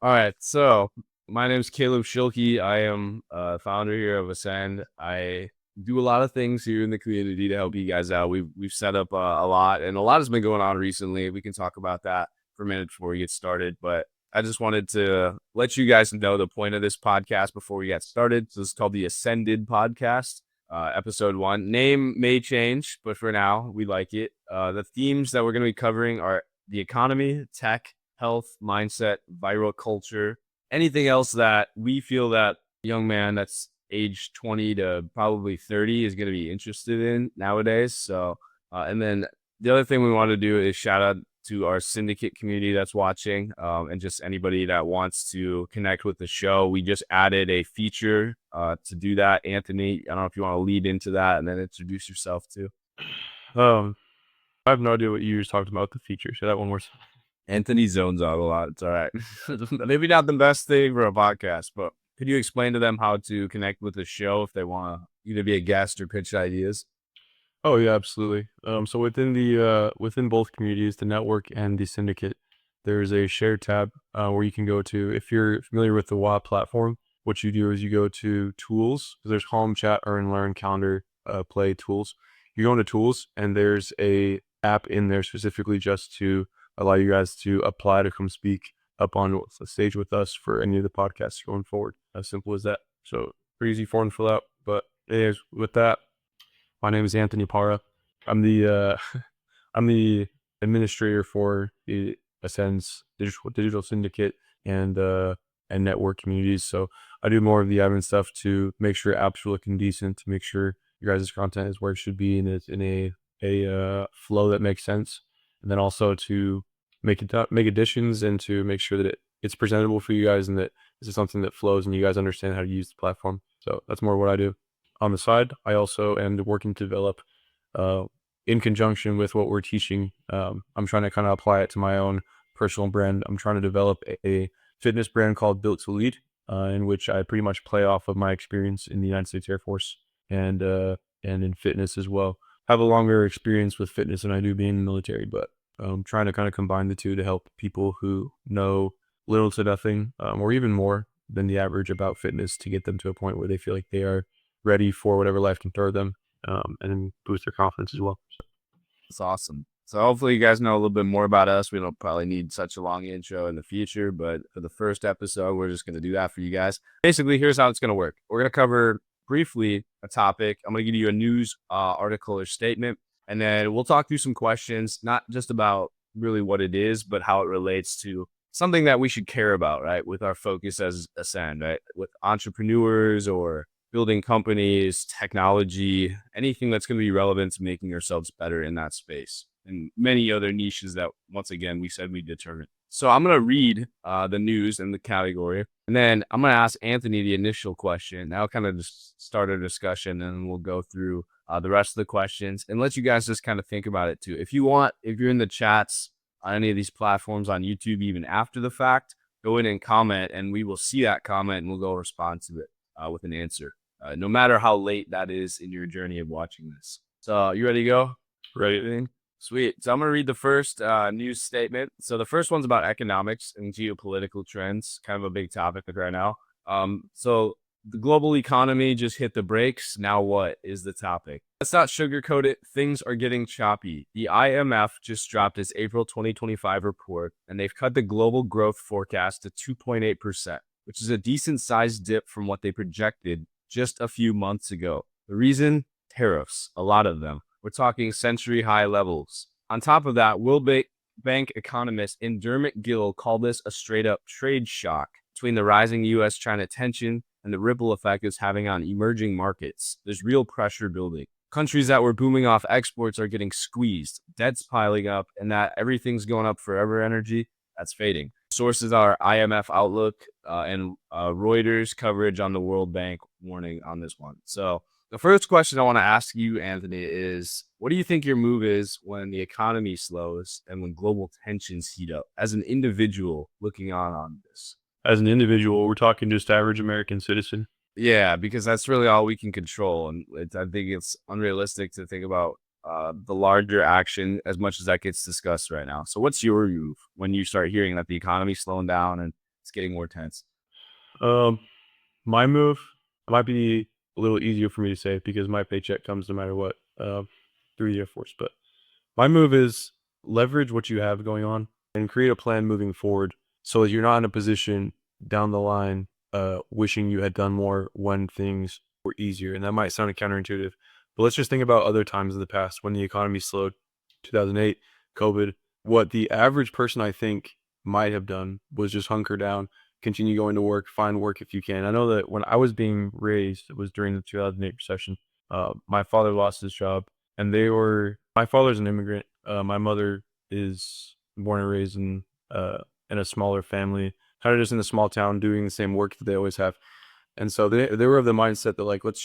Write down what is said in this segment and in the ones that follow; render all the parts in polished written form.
All right, so my name is Caleb Schilke. I am founder here of Ascend. I do a lot of things here in the community to help you guys out. We've set up a lot, and a lot has been going on recently. We can talk about that for a minute before we get started. But I just wanted to let you guys know the point of this podcast before we get started. So this is called the Ascended Podcast, episode 1. Name may change, but for now, we like it. The themes that we're going to be covering are the economy, tech, health, mindset, viral culture, anything else that we feel that young man that's age 20 to probably 30 is going to be interested in nowadays. So, and then the other thing we want to do is shout out to our Syndicate community that's watching, and just anybody that wants to connect with the show. We just added a feature to do that. Anthony, I don't know if you want to lead into that and then introduce yourself too. Um, I have no idea what you just talked about the feature. Say that one more time. Anthony zones out a lot. It's all right. Maybe not the best thing for a podcast, but could you explain to them how to connect with the show if they want to either be a guest or pitch ideas? Oh yeah, absolutely. So within both communities, the network and the syndicate, there's a share tab where you can go to. If you're familiar with the Whop platform, what you do is you go to tools. So there's Calm, Chat, Earn, Learn, Calendar, Play, Tools. You go into tools, and there's a app in there specifically just to allow you guys to apply to come speak up on the stage with us for any of the podcasts going forward. As simple as that. So pretty easy form to fill out. But anyways, with that, my name is Anthony Parra. I'm the I'm the administrator for the Ascend's digital syndicate and network communities. So I do more of the admin stuff to make sure apps are looking decent, to make sure your guys' content is where it should be and it's in a flow that makes sense, and then also to make additions and to make sure that it's presentable for you guys and that this is something that flows and you guys understand how to use the platform. So that's more what I do. On the side, I also am working to develop, uh, in conjunction with what we're teaching. I'm trying to kind of apply it to my own personal brand. I'm trying to develop a fitness brand called Built to Lead, in which I pretty much play off of my experience in the United States Air Force and in fitness as well. I have a longer experience with fitness than I do being in the military, but trying to kind of combine the two to help people who know little to nothing, or even more than the average about fitness to get them to a point where they feel like they are ready for whatever life can throw them, and then boost their confidence as well. It's awesome. So hopefully you guys know a little bit more about us. We don't probably need such a long intro in the future, but for the first episode, we're just going to do that for you guys. Basically, here's how it's going to work. We're going to cover briefly a topic. I'm going to give you a news article or statement, and then we'll talk through some questions, not just about really what it is, but how it relates to something that we should care about, right? With our focus as Ascend, right? With entrepreneurs or building companies, technology, anything that's going to be relevant to making ourselves better in that space, and many other niches that, once again, we said we determine. So I'm going to read the news and the category, and then I'm going to ask Anthony the initial question. That'll kind of just start a discussion, and we'll go through the rest of the questions and let you guys just kind of think about it too. If you want, if you're in the chats on any of these platforms on YouTube, even after the fact, go in and comment, and we will see that comment and we'll go respond to it with an answer, no matter how late that is in your journey of watching this. So, you ready to go? Right. Sweet. So, I'm going to read the first news statement. So, the first one's about economics and geopolitical trends, kind of a big topic right now. So, the global economy just hit the brakes. Now, what is the topic? Let's not sugarcoat it. Things are getting choppy. The IMF just dropped its April 2025 report, and they've cut the global growth forecast to 2.8%, which is a decent sized dip from what they projected just a few months ago. The reason? Tariffs, a lot of them. We're talking century high levels. On top of that, Bank economist Dermot Gill called this a straight up trade shock between the rising US China tension and the ripple effect it's having on emerging markets. There's real pressure building. Countries that were booming off exports are getting squeezed, debt's piling up, and that everything's going up forever energy, that's fading. Sources are IMF Outlook and Reuters coverage on the World Bank warning on this one. So the first question I want to ask you, Anthony, is what do you think your move is when the economy slows and when global tensions heat up as an individual looking on this? As an individual, we're talking just average American citizen. Yeah, because that's really all we can control. And I think it's unrealistic to think about the larger action as much as that gets discussed right now. So what's your move when you start hearing that the economy's slowing down and it's getting more tense? Um, my move might be a little easier for me to say because my paycheck comes no matter what, through the Air Force. But my move is leverage what you have going on and create a plan moving forward so that you're not in a position down the line, wishing you had done more when things were easier. And that might sound counterintuitive, but let's just think about other times in the past when the economy slowed, 2008, COVID. What the average person I think might have done was just hunker down, continue going to work, find work if you can. I know that when I was being raised, it was during the 2008 recession. My father lost his job, and my father's an immigrant. My mother is born and raised in a smaller family, kind of just in a small town, doing the same work that they always have. And so they were of the mindset that like let's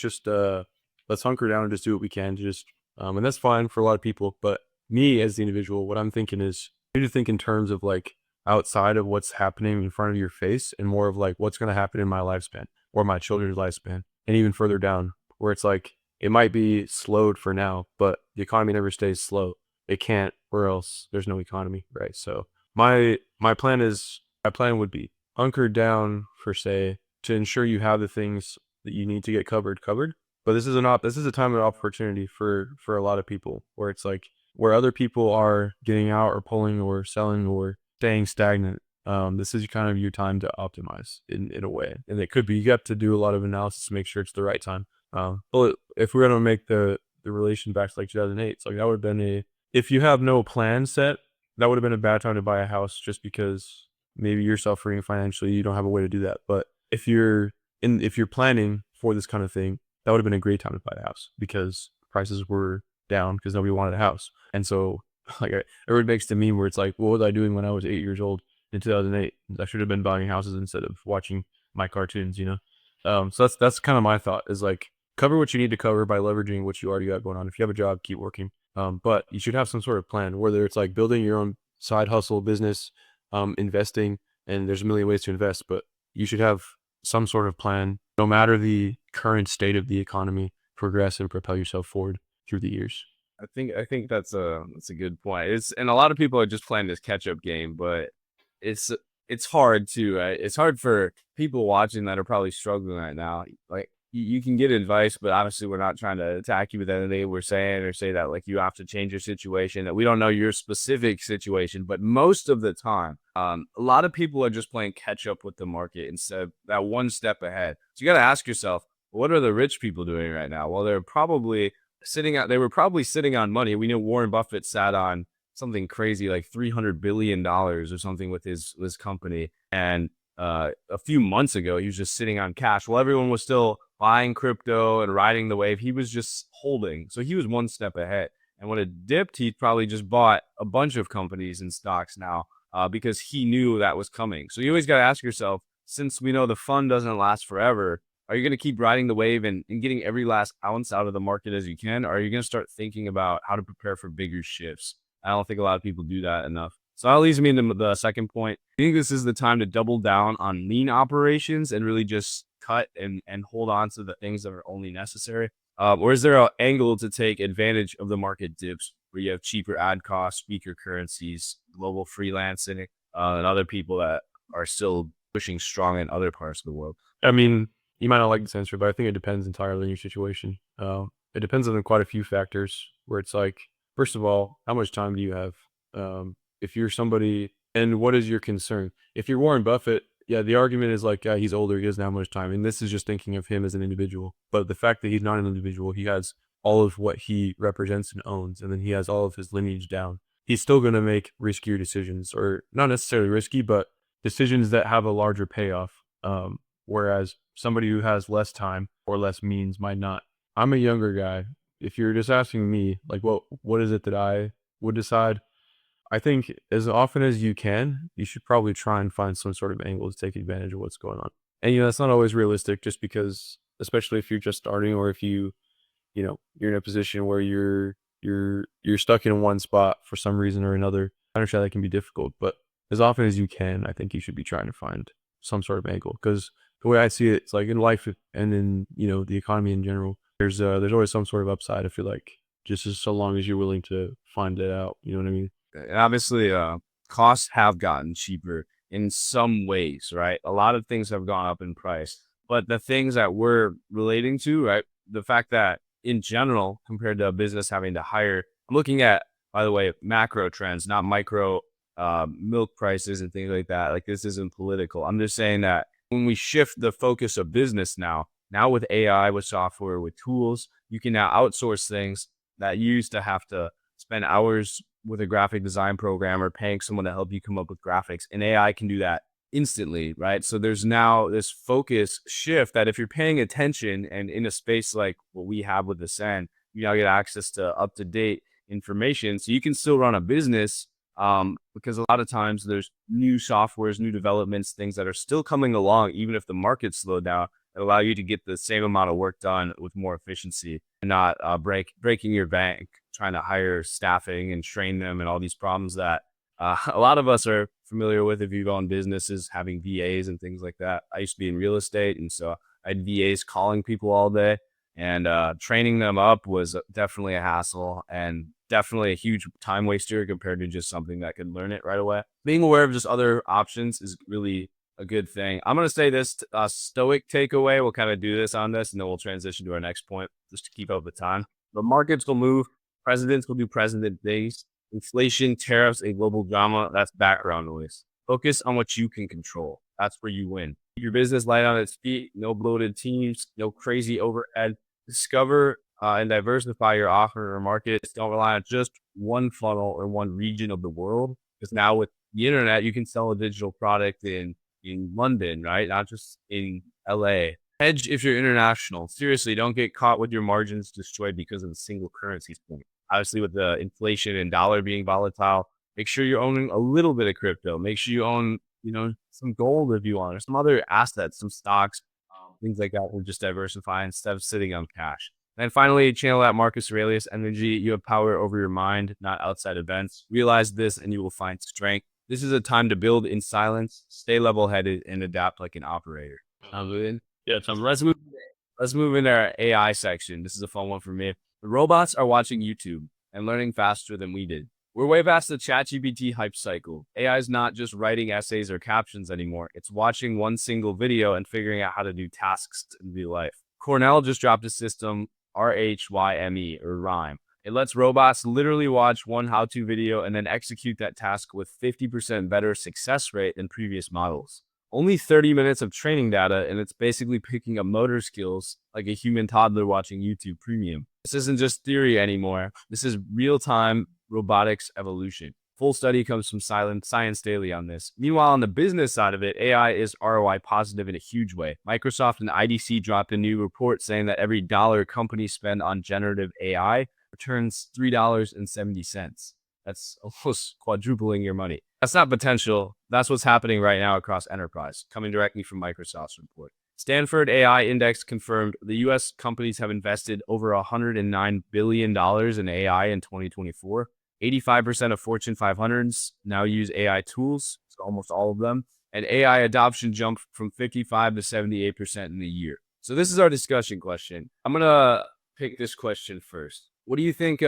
hunker down and just do what we can to just and that's fine for a lot of people. But me as the individual, what I'm thinking is you need to think in terms of like outside of what's happening in front of your face and more of like what's going to happen in my lifespan or my children's lifespan and even further down where it's like it might be slowed for now, but the economy never stays slow. It can't, or else there's no economy, right? So my plan would be hunkered down for say to ensure you have the things that you need to get covered. But this is a time of opportunity for a lot of people where it's like where other people are getting out or pulling or selling or staying stagnant. This is kind of your time to optimize in a way, and it could be you got to do a lot of analysis to make sure it's the right time. But if we're gonna make the relation back to like 2008, it's like that would have been a if you have no plan set, that would have been a bad time to buy a house just because maybe you're suffering financially, you don't have a way to do that. But if you're planning for this kind of thing, that would have been a great time to buy a house because prices were down because nobody wanted a house. And so like everyone makes the meme where it's like, what was I doing when I was 8 years old in 2008? I should have been buying houses instead of watching my cartoons, you know? So that's kind of my thought is like cover what you need to cover by leveraging what you already got going on. If you have a job, keep working. But you should have some sort of plan, whether it's like building your own side hustle business, investing, and there's a million ways to invest, but you should have some sort of plan, no matter the current state of the economy, progress and propel yourself forward through the years. I think that's a good point. It's and a lot of people are just playing this catch up game, but it's it's hard too, right? It's hard for people watching that are probably struggling right now. Like you can get advice, but obviously we're not trying to attack you with anything we're saying or say that like you have to change your situation. That we don't know your specific situation, but most of the time, a lot of people are just playing catch up with the market instead of that one step ahead. So you got to ask yourself, what are the rich people doing right now? Well, they were probably sitting on money. We know Warren Buffett sat on something crazy like $300 billion or something with his company. And a few months ago, he was just sitting on cash while everyone was still buying crypto and riding the wave. He was just holding. So he was one step ahead. And when it dipped, he probably just bought a bunch of companies and stocks now because he knew that was coming. So you always got to ask yourself, since we know the fun doesn't last forever, are you going to keep riding the wave and getting every last ounce out of the market as you can? Or are you going to start thinking about how to prepare for bigger shifts? I don't think a lot of people do that enough. So that leads me into the second point. I think this is the time to double down on lean operations and really just cut and hold on to the things that are only necessary. Or is there an angle to take advantage of the market dips where you have cheaper ad costs, weaker currencies, global freelancing, and other people that are still pushing strong in other parts of the world? I mean, you might not like this answer, but I think it depends entirely on your situation. It depends on quite a few factors where it's like, first of all, how much time do you have? If you're somebody, and what is your concern? If you're Warren Buffett, yeah, the argument is like, yeah, he's older, he doesn't have much time. And this is just thinking of him as an individual. But the fact that he's not an individual, he has all of what he represents and owns, and then he has all of his lineage down. He's still going to make riskier decisions, or not necessarily risky, but decisions that have a larger payoff. Whereas somebody who has less time or less means might not. I'm a younger guy. If you're just asking me, like, what is it that I would decide? I think as often as you can, you should probably try and find some sort of angle to take advantage of what's going on. And that's not always realistic, just because, especially if you're just starting, or if you're in a position where you're stuck in one spot for some reason or another. I understand that can be difficult, but as often as you can, I think you should be trying to find some sort of angle, because the way I see it, it's like in life and in the economy in general, there's always some sort of upside. I feel like just as so long as you're willing to find it out, you know what I mean? And obviously, costs have gotten cheaper. in some ways, right? A lot of things have gone up in price, but the things that we're relating to, right? The fact that in general, compared to a business having to hire, I'm looking at, by the way, macro trends, not micro milk prices and things like that. Like this isn't political. I'm just saying that when we shift the focus of business now with AI, with software, with tools, you can now outsource things that you used to have to spend hours with a graphic design programmer paying someone to help you come up with graphics. And AI can do that instantly, right? So there's now this focus shift that if you're paying attention and in a space like what we have with the Send, you now get access to up to date information. So you can still run a business because a lot of times there's new softwares, new developments, things that are still coming along, even if the market's slowed down, that allow you to get the same amount of work done with more efficiency and not breaking your bank trying to hire staffing and train them and all these problems that a lot of us are familiar with if you own businesses, having VAs and things like that. I used to be in real estate, and so I had VAs calling people all day, and training them up was definitely a hassle and definitely a huge time waster compared to just something that could learn it right away. Being aware of just other options is really a good thing. I'm going to say this stoic takeaway. We'll kind of do this on this, and then we'll transition to our next point just to keep up with time. The markets will move. Presidents will do president things. Inflation, tariffs, a global drama, that's background noise. Focus on what you can control. That's where you win. Keep your business light on its feet, no bloated teams, no crazy overhead. Discover and diversify your offer or markets. Don't rely on just one funnel or one region of the world. Because now with the internet, you can sell a digital product in London, right? Not just in LA. Hedge if you're international. Seriously, don't get caught with your margins destroyed because of a single currency swing. Obviously, with the inflation and dollar being volatile, make sure you're owning a little bit of crypto. Make sure you own, some gold if you want, or some other assets, some stocks, things like that. Will just diversify instead of sitting on cash. And finally, channel that Marcus Aurelius energy. You have power over your mind, not outside events. Realize this, and you will find strength. This is a time to build in silence, stay level-headed, and adapt like an operator. Yeah, Let's move into our AI section. This is a fun one for me. The robots are watching YouTube and learning faster than we did. We're way past the ChatGPT hype cycle. AI is not just writing essays or captions anymore. It's watching one single video and figuring out how to do tasks in real life. Cornell just dropped a system, RHYME, or RHYME. It lets robots literally watch one how-to video and then execute that task with 50% better success rate than previous models. Only 30 minutes of training data, and it's basically picking up motor skills like a human toddler watching YouTube Premium. This isn't just theory anymore. This is real-time robotics evolution. Full study comes from Science Daily on this. Meanwhile, on the business side of it, AI is ROI positive in a huge way. Microsoft and IDC dropped a new report saying that every dollar companies spend on generative AI returns $3.70. That's almost quadrupling your money. That's not potential. That's what's happening right now across enterprise, coming directly from Microsoft's report. Stanford AI Index confirmed the US companies have invested over $109 billion in AI in 2024. 85% of Fortune 500s now use AI tools, so almost all of them. And AI adoption jumped from 55 to 78% in a year. So this is our discussion question. I'm going to pick this question first. What do you think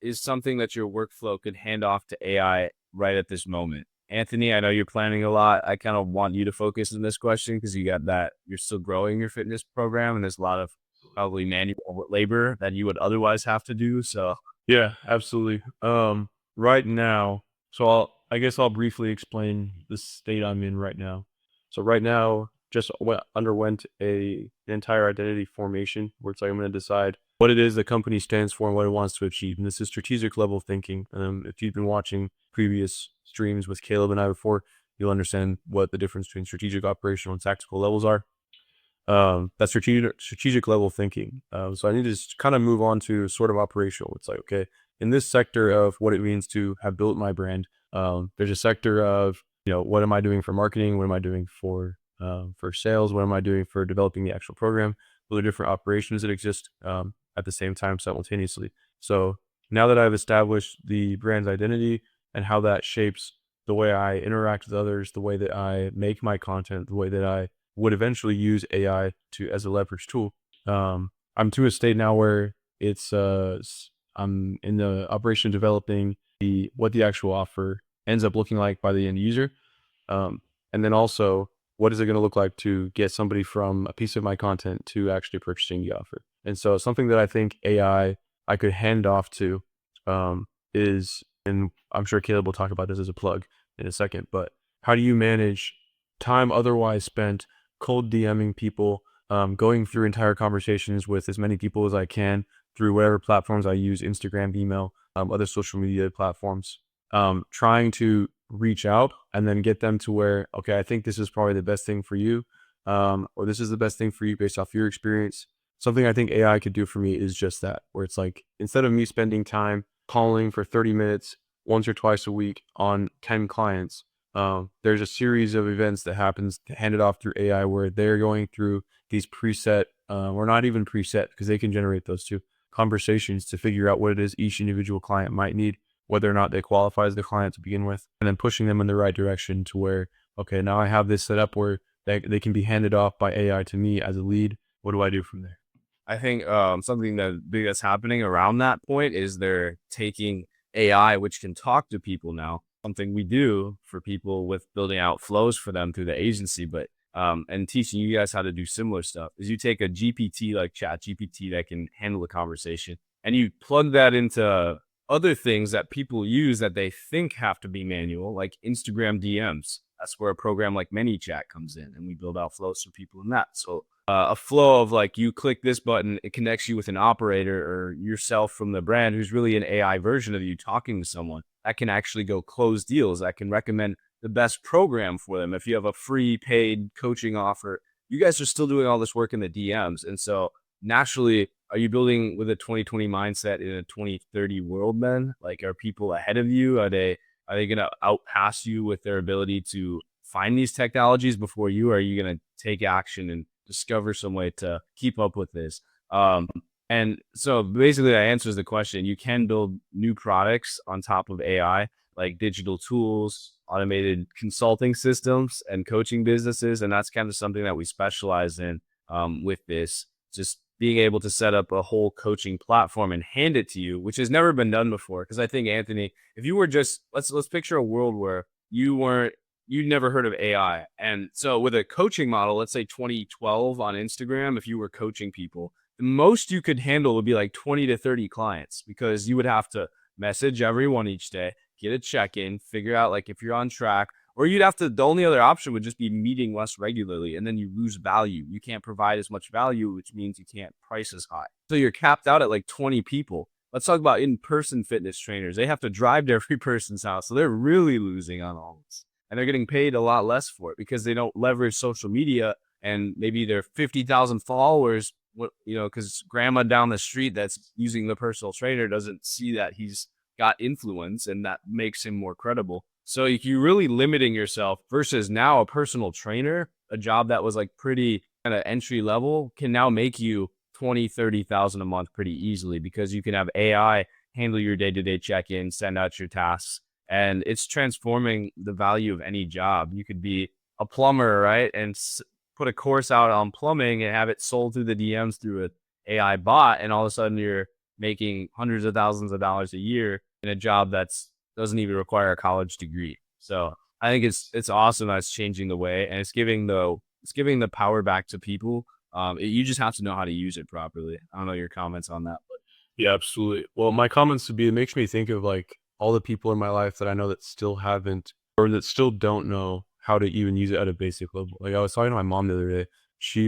is something that your workflow could hand off to AI right at this moment? Anthony, I know you're planning a lot. I kind of want you to focus on this question because you got that. You're still growing your fitness program, and there's a lot of probably manual labor that you would otherwise have to do. So, Yeah, absolutely. Right now, I guess I'll briefly explain the state I'm in right now. So right now, just underwent an entire identity formation where it's like I'm going to decide what it is the company stands for and what it wants to achieve. And this is strategic level thinking. If you've been watching previous streams with Caleb and I before, you'll understand what the difference between strategic, operational, and tactical levels are. That's strategic level thinking. So I need to kind of move on to sort of operational. It's like, okay, in this sector of what it means to have built my brand, there's a sector of, what am I doing for marketing? What am I doing for sales? What am I doing for developing the actual program? Those are different operations that exist at the same time simultaneously. So now that I've established the brand's identity and how that shapes the way I interact with others, the way that I make my content, the way that I would eventually use AI as a leverage tool. I'm to a state now where it's I'm in the operation developing what the actual offer ends up looking like by the end user. And then also, what is it going to look like to get somebody from a piece of my content to actually purchasing the offer? And so something that I think I could hand off to is, and I'm sure Caleb will talk about this as a plug in a second, but how do you manage time otherwise spent cold DMing people, going through entire conversations with as many people as I can through whatever platforms I use, Instagram, email, other social media platforms, trying to reach out and then get them to where, okay, I think this is probably the best thing for you, or this is the best thing for you based off your experience. Something I think AI could do for me is just that, where it's like, instead of me spending time calling for 30 minutes once or twice a week on 10 clients, there's a series of events that happens handed off through AI where they're going through these preset, or not even preset because they can generate those too, conversations to figure out what it is each individual client might need, whether or not they qualify as the client to begin with, and then pushing them in the right direction to where, okay, now I have this set up where they can be handed off by AI to me as a lead. What do I do from there? I think something that big that's happening around that point is they're taking AI, which can talk to people now. Something we do for people with building out flows for them through the agency, but and teaching you guys how to do similar stuff is you take a GPT like Chat GPT that can handle a conversation, and you plug that into other things that people use that they think have to be manual, like Instagram DMs. That's where a program like ManyChat comes in, and we build out flows for people in that. So a flow of like, you click this button, it connects you with an operator or yourself from the brand who's really an AI version of you talking to someone that can actually go close deals, that can recommend the best program for them. If you have a free paid coaching offer, you guys are still doing all this work in the DMs. And so naturally, are you building with a 2020 mindset in a 2030 world then? Like, are people ahead of you? Are they going to outpass you with their ability to find these technologies before you? Or are you going to take action and discover some way to keep up with this? And so basically that answers the question. You can build new products on top of AI, like digital tools, automated consulting systems, and coaching businesses. And that's kind of something that we specialize in with this. Just being able to set up a whole coaching platform and hand it to you, which has never been done before. Because I think, Anthony, if you were just, let's picture a world where you'd never heard of AI. And so with a coaching model, let's say 2012 on Instagram, if you were coaching people, the most you could handle would be like 20 to 30 clients, because you would have to message everyone each day, get a check-in, figure out like if you're on track, or you'd have to, the only other option would just be meeting less regularly, and then you lose value. You can't provide as much value, which means you can't price as high. So you're capped out at like 20 people. Let's talk about in-person fitness trainers. They have to drive to every person's house. So they're really losing on all this. And they're getting paid a lot less for it because they don't leverage social media, and maybe their 50,000 followers, because grandma down the street that's using the personal trainer doesn't see that he's got influence, and that makes him more credible. So you're really limiting yourself, versus now a personal trainer, a job that was like pretty kind of entry level, can now make you 20, 30,000 a month pretty easily, because you can have AI handle your day-to-day check-in, send out your tasks, and it's transforming the value of any job. You could be a plumber, right? And put a course out on plumbing and have it sold through the DMs through an AI bot, and all of a sudden you're making hundreds of thousands of dollars a year in a job that's doesn't even require a college degree. So I think it's awesome that it's changing the way, and it's giving the power back to people. You just have to know how to use it properly. I don't know your comments on that, but Yeah, absolutely. Well, my comments would be, it makes me think of like all the people in my life that I know that still haven't, or that still don't know how to even use it at a basic level. Like I was talking to my mom the other day.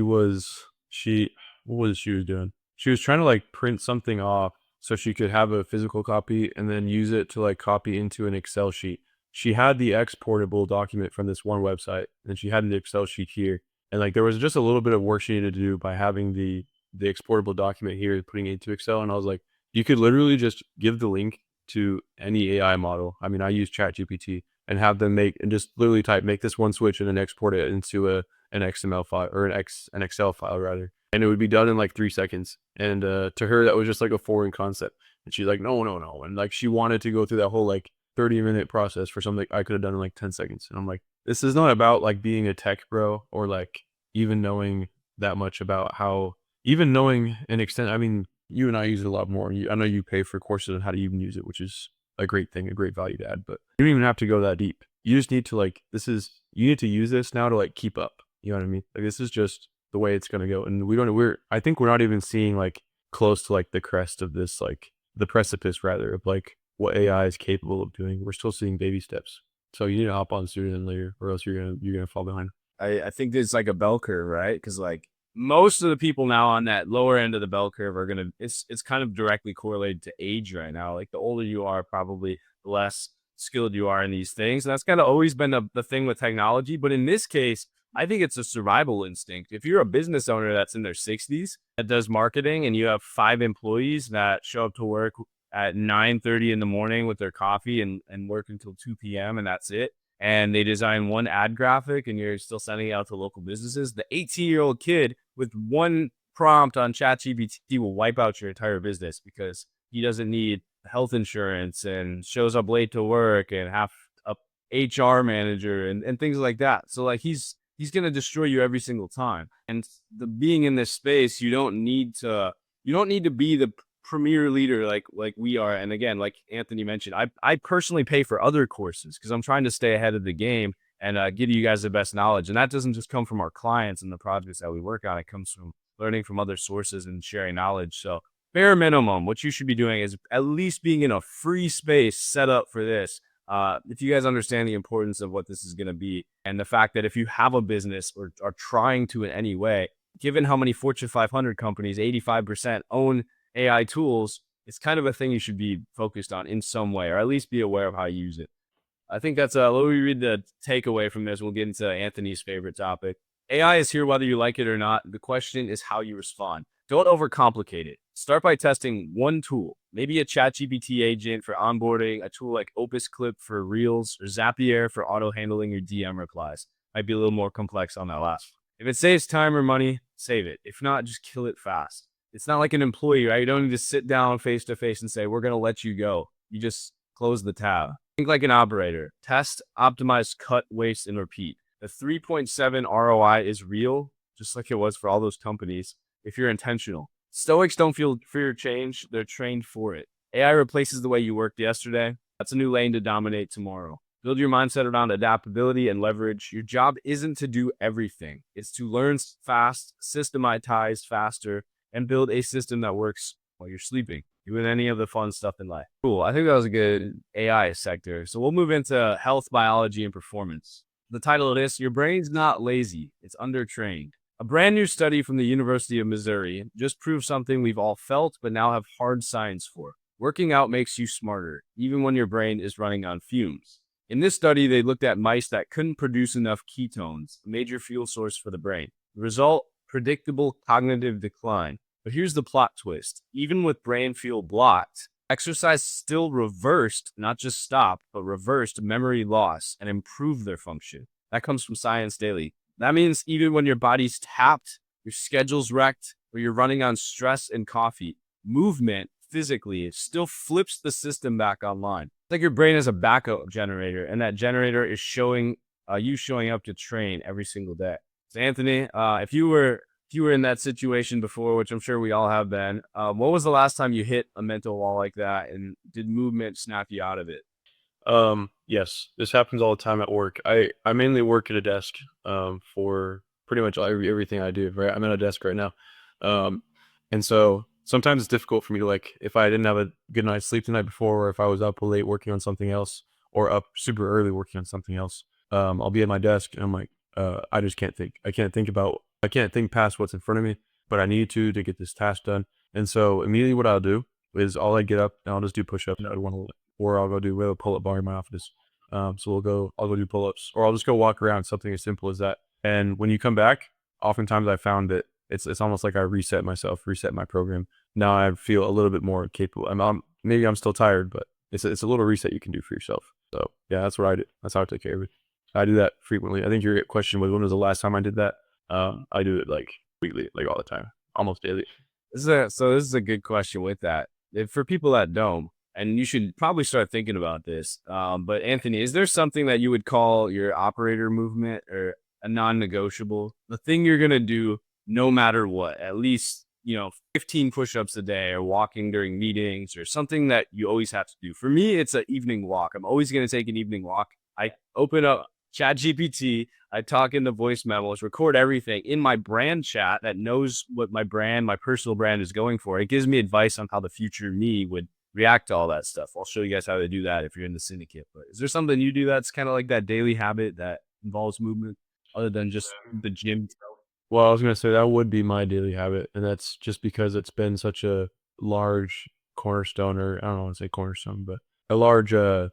What was she was doing? She was trying to like print something off so she could have a physical copy and then use it to like copy into an Excel sheet. She had the exportable document from this one website, and she had an Excel sheet here. And like there was just a little bit of work she needed to do by having the exportable document here, putting it into Excel. And I was like, you could literally just give the link to any AI model. I mean, I use ChatGPT, and have them make, and just literally type, make this one switch, and then export it into an XML file, or an Excel file rather. And it would be done in like 3 seconds. And to her, that was just like a foreign concept. And she's like, no, no, no. And like, she wanted to go through that whole like 30-minute process for something I could have done in like 10 seconds. And I'm like, this is not about like being a tech bro, or like even knowing that much about how, even knowing an extent. I mean, you and I use it a lot more. I know you pay for courses on how to even use it, which is a great thing, a great value to add, but you don't even have to go that deep. you just need to like, you need to use this now to like keep up. You know what I mean? Like this is just the way it's going to go. And I think we're not even seeing like close to like the crest of this, like the precipice rather of like what AI is capable of doing. We're still seeing baby steps. So you need to hop on sooner than later or else you're going to fall behind. I think there's like a bell curve, right? Because like most of the people now on that lower end of the bell curve are gonna it's kind of directly correlated to age right now. Like the older you are, probably the less skilled you are in these things. And that's kind of always been the thing with technology. But in this case, I think it's a survival instinct. If you're a business owner that's in their 60s that does marketing and you have 5 employees that show up to work at 9:30 in the morning with their coffee and work until 2 p.m. and that's it, and they design one ad graphic and you're still sending it out to local businesses, the 18-year-old kid with one prompt on ChatGPT will wipe out your entire business because he doesn't need health insurance and shows up late to work and have a HR manager and things like that. So like he's going to destroy you every single time. And the being in this space, you don't need to be the premier leader like we are. And again, like Anthony mentioned, I personally pay for other courses because I'm trying to stay ahead of the game and give you guys the best knowledge. And that doesn't just come from our clients and the projects that we work on. It comes from learning from other sources and sharing knowledge. So bare minimum, what you should be doing is at least being in a free space set up for this. If you guys understand the importance of what this is going to be and the fact that if you have a business or are trying to in any way, given how many Fortune 500 companies, 85% own AI tools, it's kind of a thing you should be focused on in some way, or at least be aware of how you use it. I think that's let me read the takeaway from this. We'll get into Anthony's favorite topic. AI is here whether you like it or not. The question is how you respond. Don't overcomplicate it. Start by testing one tool, maybe a ChatGPT agent for onboarding, a tool like Opus Clip for Reels, or Zapier for auto handling your DM replies. Might be a little more complex on that last one. If it saves time or money, save it. If not, just kill it fast. It's not like an employee, right? You don't need to sit down face to face and say, we're going to let you go. You just close the tab. Think like an operator. Test, optimize, cut, waste, and repeat. The 3.7 ROI is real, just like it was for all those companies, if you're intentional. Stoics don't feel fear change. They're trained for it. AI replaces the way you worked yesterday. That's a new lane to dominate tomorrow. Build your mindset around adaptability and leverage. Your job isn't to do everything. It's to learn fast, systematize faster, and build a system that works while you're sleeping, doing any of the fun stuff in life. Cool. I think that was a good AI sector. So we'll move into health, biology, and performance. The title of this, Your Brain's Not Lazy, It's Undertrained. A brand new study from the University of Missouri just proved something we've all felt, but now have hard science for. Working out makes you smarter, even when your brain is running on fumes. In this study, they looked at mice that couldn't produce enough ketones, a major fuel source for the brain. The result, predictable cognitive decline. But here's the plot twist. Even with brain fuel blocked, exercise still reversed, not just stopped, but reversed memory loss and improved their function. That comes from Science Daily. That means even when your body's tapped, your schedule's wrecked, or you're running on stress and coffee, movement physically still flips the system back online. It's like your brain is a backup generator, and that generator is showing you showing up to train every single day. So Anthony, if you were in that situation before, which I'm sure we all have been, what was the last time you hit a mental wall like that, and did movement snap you out of it? Yes, this happens all the time at work. I mainly work at a desk, for pretty much everything I do, right? I'm at a desk right now. And so sometimes it's difficult for me to like, if I didn't have a good night's sleep the night before, or if I was up late working on something else, or up super early working on something else, I'll be at my desk and I'm like, I just can't think. I can't think past what's in front of me, but I need to get this task done. And so immediately what I'll do is I'll get up and I'll just do push-ups. Or I'll go do a pull-up bar in my office. So I'll go do pull-ups, or I'll just go walk around, something as simple as that. And when you come back, oftentimes I found that it's almost like I reset myself, reset my program. Now I feel a little bit more capable. Maybe I'm still tired, but it's a little reset you can do for yourself. So yeah, that's what I do. That's how I take care of it. I do that frequently. I think your question was, when was the last time I did that? I do it like weekly, like all the time, almost daily. So this is a good question with that. For people that don't, and you should probably start thinking about this. But Anthony, is there something that you would call your operator movement or a non-negotiable? The thing you're going to do no matter what, at least, 15 push-ups a day, or walking during meetings, or something that you always have to do. For me, it's an evening walk. I'm always going to take an evening walk. I open up ChatGPT, I talk into voice memos, record everything in my brand chat that knows what my brand, my personal brand is going for. It gives me advice on how the future me would react to all that stuff. I'll show you guys how to do that if you're in the syndicate. But is there something you do that's kind of like that daily habit that involves movement other than just the gym? Well, I was gonna say that would be my daily habit, and that's just because it's been such a large cornerstone, or I don't want to say cornerstone, but a large, I'll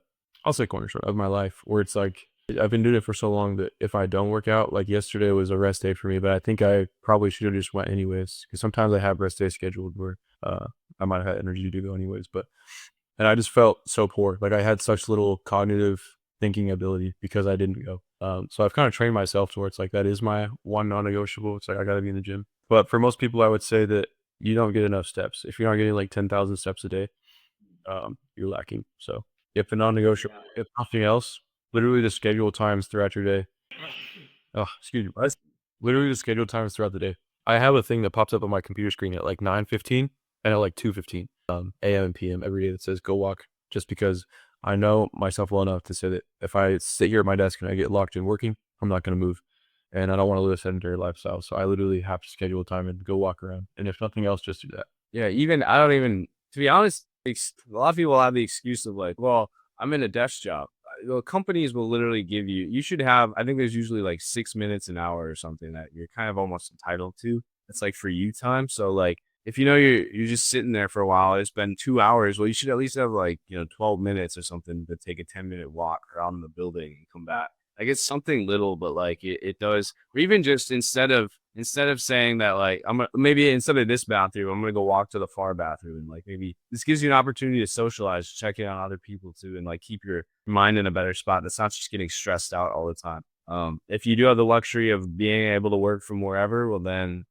say cornerstone of my life, where it's like I've been doing it for so long that if I don't work out, like yesterday was a rest day for me, but I think I probably should have just went anyways, because sometimes I have rest days scheduled where I might have had energy to go anyways, but and I just felt so poor, like I had such little cognitive thinking ability because I didn't go. So I've kind of trained myself to where it's like that is my one non-negotiable. It's like I got to be in the gym. But for most people, I would say that you don't get enough steps. If you're not getting like 10,000 steps a day, you're lacking. So if a non-negotiable, if nothing else, literally just schedule times throughout your day. Oh, excuse me. Literally just schedule times throughout the day. I have a thing that pops up on my computer screen at like 9:15 and at like 2:15 a.m. and p.m. every day that says go walk, just because I know myself well enough to say that if I sit here at my desk and I get locked in working, I'm not going to move. And I don't want to live a sedentary lifestyle. So I literally have to schedule time and go walk around. And if nothing else, just do that. Yeah, even I don't even, to be honest, a lot of people have the excuse of like, well, I'm in a desk job. Companies will literally give you, you should have, I think there's usually like 6 minutes an hour or something that you're kind of almost entitled to. It's like for you time. So like, if you know you're just sitting there for a while, it's been 2 hours. Well, you should at least have like 12 minutes or something to take a 10-minute walk around the building and come back. Like it's something little, but like it does. Or even just instead of saying that like maybe instead of this bathroom, I'm gonna go walk to the far bathroom, and like maybe this gives you an opportunity to socialize, check in on other people too, and like keep your mind in a better spot. That's not just getting stressed out all the time. If you do have the luxury of being able to work from wherever, well then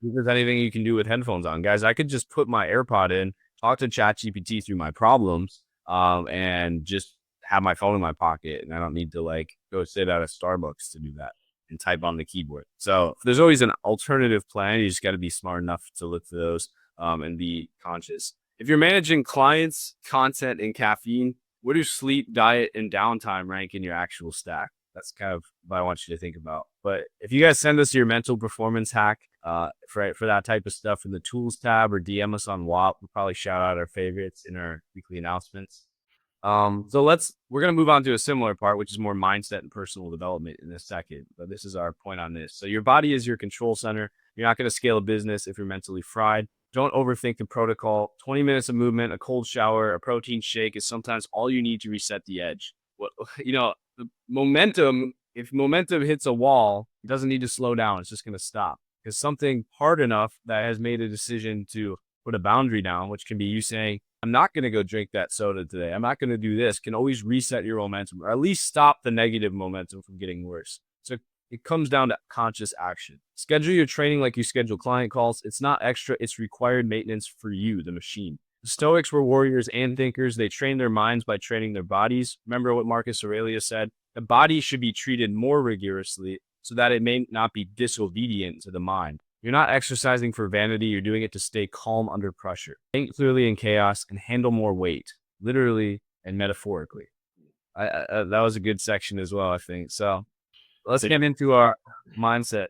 if there's anything you can do with headphones on, guys, I could just put my AirPod in, talk to ChatGPT through my problems, and just have my phone in my pocket, and I don't need to like go sit at a Starbucks to do that and type on the keyboard. So there's always an alternative plan. You just got to be smart enough to look for those, and be conscious. If you're managing clients, content, and caffeine, where do sleep, diet, and downtime rank in your actual stack? That's kind of what I want you to think about. But if you guys send us your mental performance hack for that type of stuff in the tools tab, or DM us on Whop, we'll probably shout out our favorites in our weekly announcements. So we're gonna move on to a similar part, which is more mindset and personal development in a second. But this is our point on this. So your body is your control center. You're not gonna scale a business if you're mentally fried. Don't overthink the protocol. 20 minutes of movement, a cold shower, a protein shake is sometimes all you need to reset the edge. What the momentum, if momentum hits a wall, it doesn't need to slow down. It's just gonna stop. Because something hard enough that has made a decision to put a boundary down, which can be you saying, I'm not going to go drink that soda today. I'm not going to do this, can always reset your momentum, or at least stop the negative momentum from getting worse. So it comes down to conscious action. Schedule your training like you schedule client calls. It's not extra, it's required maintenance for you, the machine. The Stoics were warriors and thinkers. They trained their minds by training their bodies. Remember what Marcus Aurelius said? The body should be treated more rigorously so that it may not be disobedient to the mind. You're not exercising for vanity. You're doing it to stay calm under pressure. Think clearly in chaos and handle more weight, literally and metaphorically. That was a good section as well, I think. So let's get into our mindset.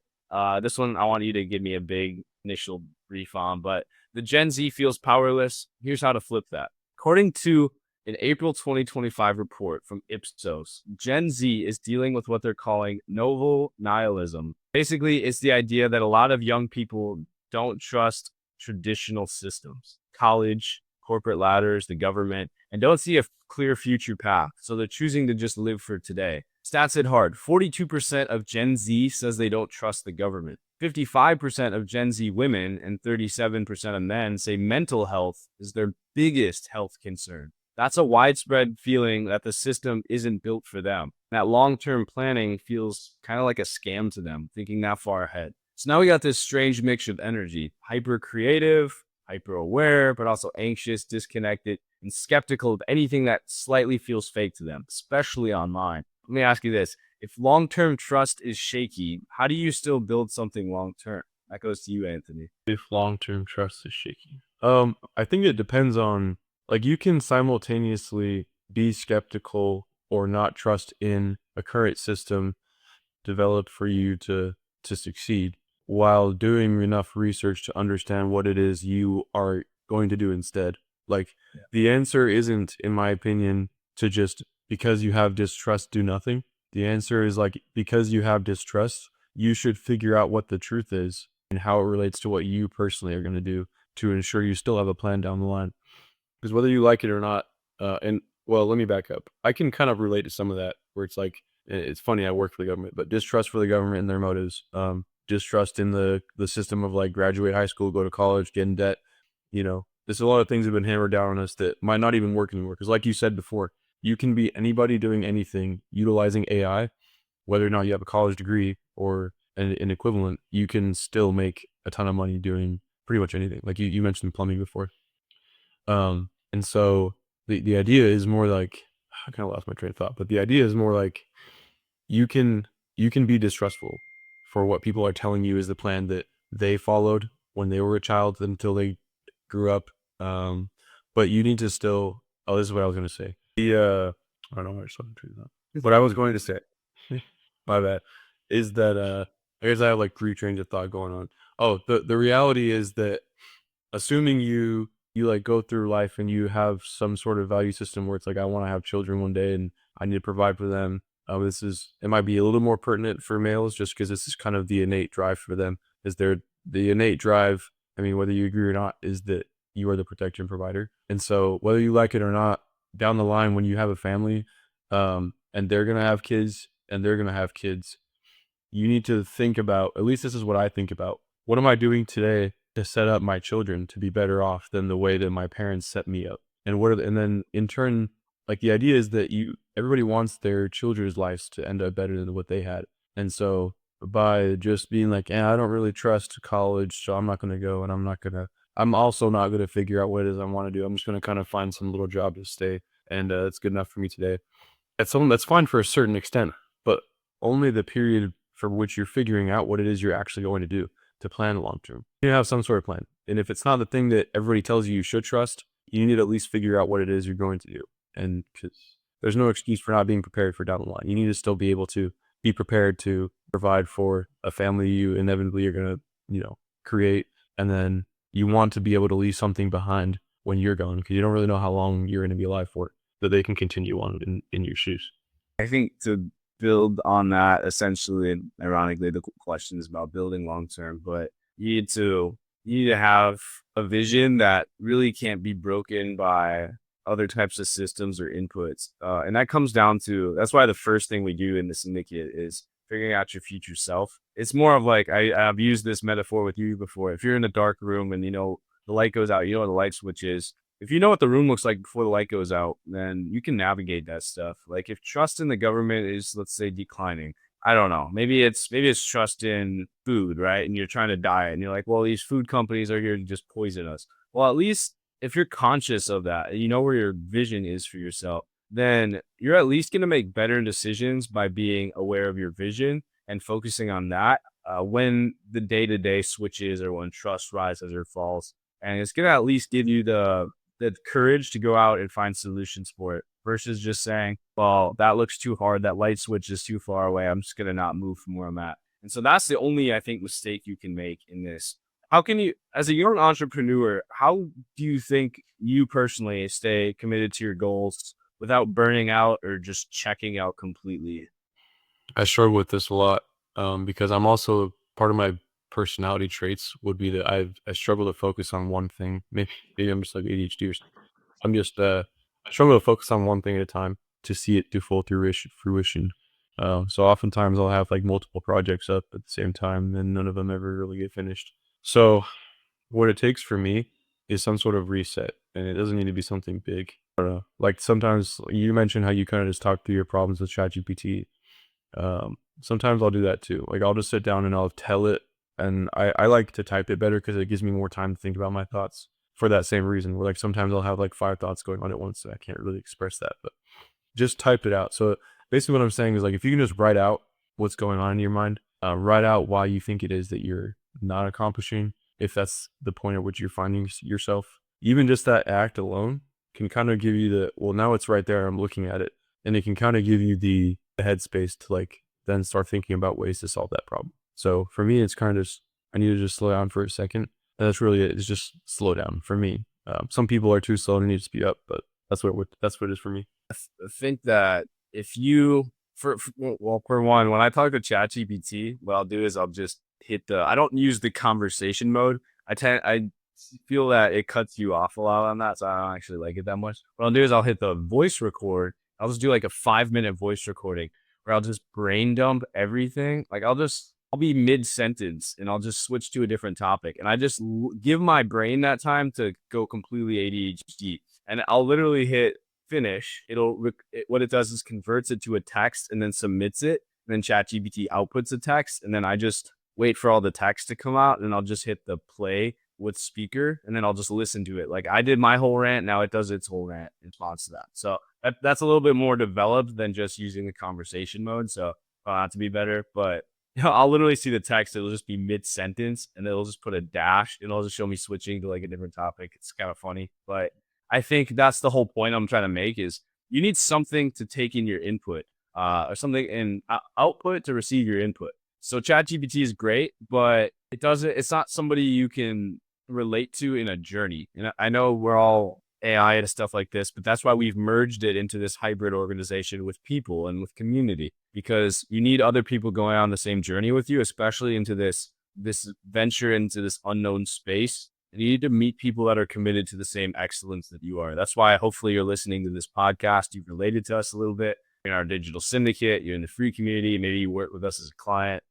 This one, I want you to give me a big initial brief on, but the Gen Z feels powerless. Here's how to flip that. According to an April 2025 report from Ipsos, Gen Z is dealing with what they're calling novel nihilism. Basically, it's the idea that a lot of young people don't trust traditional systems, college, corporate ladders, the government, and don't see a clear future path. So they're choosing to just live for today. Stats hit hard. 42% of Gen Z says they don't trust the government. 55% of Gen Z women and 37% of men say mental health is their biggest health concern. That's a widespread feeling that the system isn't built for them. That long-term planning feels kind of like a scam to them, thinking that far ahead. So now we got this strange mix of energy, hyper creative, hyper aware, but also anxious, disconnected, and skeptical of anything that slightly feels fake to them, especially online. Let me ask you this. If long-term trust is shaky, how do you still build something long-term? That goes to you, Anthony. If long-term trust is shaky. I think it depends on, like, you can simultaneously be skeptical or not trust in a current system developed for you to succeed, while doing enough research to understand what it is you are going to do instead. Like, the answer isn't, in my opinion, to just because you have distrust, do nothing. The answer is like, because you have distrust, you should figure out what the truth is and how it relates to what you personally are going to do to ensure you still have a plan down the line. Because whether you like it or not, and well, let me back up. I can kind of relate to some of that where it's like, it's funny, I work for the government, but distrust for the government and their motives, distrust in the system of like graduate high school, go to college, get in debt. There's a lot of things that have been hammered down on us that might not even work anymore. Because like you said before, you can be anybody doing anything utilizing AI, whether or not you have a college degree or an equivalent, you can still make a ton of money doing pretty much anything. Like you mentioned plumbing before. And so the idea is more like, I kind of lost my train of thought, but the idea is more like you can you can be distrustful for what people are telling you is the plan that they followed when they were a child until they grew up. But you need to still. Oh, this is what I was going to say. I don't know where I just lost my train of thought. What I was going to say, my bad, is that I guess I have like three trains of thought going on. Oh, the reality is that assuming you like go through life and you have some sort of value system where it's like, I want to have children one day and I need to provide for them. It might be a little more pertinent for males just because this is kind of the innate drive for them. The innate drive, I mean, whether you agree or not, is that you are the protector and provider. And so whether you like it or not, down the line when you have a family, and they're gonna have kids and they're gonna have kids, you need to think about, at least this is what I think about. What am I doing today to set up my children to be better off than the way that my parents set me up? And then in turn, like the idea is that everybody wants their children's lives to end up better than what they had. And so by just being like, I don't really trust college, so I'm not going to go, and I'm also not going to figure out what it is I want to do. I'm just going to kind of find some little job to stay. And it's good enough for me today. That's fine for a certain extent, but only the period for which you're figuring out what it is you're actually going to do to plan long term. You have some sort of plan. And if it's not the thing that everybody tells you should trust, you need to at least figure out what it is you're going to do. And because there's no excuse for not being prepared for down the line. You need to still be able to be prepared to provide for a family you inevitably are going to, create. And then you want to be able to leave something behind when you're gone, because you don't really know how long you're going to be alive for, that they can continue on in your shoes. I think to build on that, essentially, and ironically, the question is about building long term, but you need to have a vision that really can't be broken by other types of systems or inputs. And that comes down to, that's why the first thing we do in the syndicate is figuring out your future self. It's more of like, I've used this metaphor with you before. If you're in a dark room and the light goes out, you know what the light switch is. If you know what the room looks like before the light goes out, then you can navigate that stuff. Like if trust in the government is, let's say, declining, I don't know. Maybe it's trust in food, right? And you're trying to diet, and you're like, well, these food companies are here to just poison us. Well, at least if you're conscious of that, you know where your vision is for yourself, then you're at least going to make better decisions by being aware of your vision and focusing on that when the day to day switches or when trust rises or falls. And it's going to at least give you the courage to go out and find solutions for it versus just saying, well, that looks too hard. That light switch is too far away. I'm just going to not move from where I'm at. And so that's the only, I think, mistake you can make in this. How can you, as a young entrepreneur, how do you think you personally stay committed to your goals without burning out or just checking out completely? I struggle with this a lot, because I'm also, part of my personality traits would be that I struggle to focus on one thing. Maybe I'm just like ADHD or something. I struggle to focus on one thing at a time to see it to full fruition. So oftentimes I'll have like multiple projects up at the same time and none of them ever really get finished. So what it takes for me is some sort of reset, and it doesn't need to be something big. I don't know. Like sometimes you mentioned how you kind of just talk through your problems with ChatGPT. Sometimes I'll do that too. Like I'll just sit down and I'll tell it, and I like to type it better because it gives me more time to think about my thoughts for that same reason. Where like sometimes I'll have like 5 thoughts going on at once, and I can't really express that, but just type it out. So basically what I'm saying is like, if you can just write out what's going on in your mind, write out why you think it is that you're not accomplishing, if that's the point at which you're finding yourself. Even just that act alone can kind of give you well, now it's right there, I'm looking at it, and it can kind of give you the headspace to like then start thinking about ways to solve that problem. So for me, it's kind of just, I need to just slow down for a second. And that's really it. It's just slow down for me. Some people are too slow and need to speed up, but that's what it is for me. I think that if you well, for one, when I talk to ChatGPT, what I'll do is I'll just hit the I don't use the conversation mode. I feel that it cuts you off a lot on that, so I don't actually like it that much. What I'll do is I'll hit the voice record. I'll just do like a 5-minute voice recording where I'll just brain dump everything. Like I'll be mid sentence and I'll just switch to a different topic, and I just give my brain that time to go completely ADHD, and I'll literally hit finish. What it does is converts it to a text and then submits it. And then ChatGPT outputs a text, and then I just wait for all the text to come out, and I'll just hit the play with speaker, and then I'll just listen to it. Like I did my whole rant, now it does its whole rant in response to that. So that's a little bit more developed than just using the conversation mode. So not to be better, but I'll literally see the text. It'll just be mid sentence, and it'll just put a dash, and it'll just show me switching to like a different topic. It's kind of funny, but I think that's the whole point I'm trying to make is you need something to take in your input, or something in output to receive your input. So ChatGPT is great, but it's not somebody you can relate to in a journey. And I know we're all AI and stuff like this, but that's why we've merged it into this hybrid organization with people and with community, because you need other people going on the same journey with you, especially into this venture into this unknown space. And you need to meet people that are committed to the same excellence that you are. That's why hopefully you're listening to this podcast. You've related to us a little bit. You're in our digital syndicate. You're in the free community. Maybe you work with us as a client,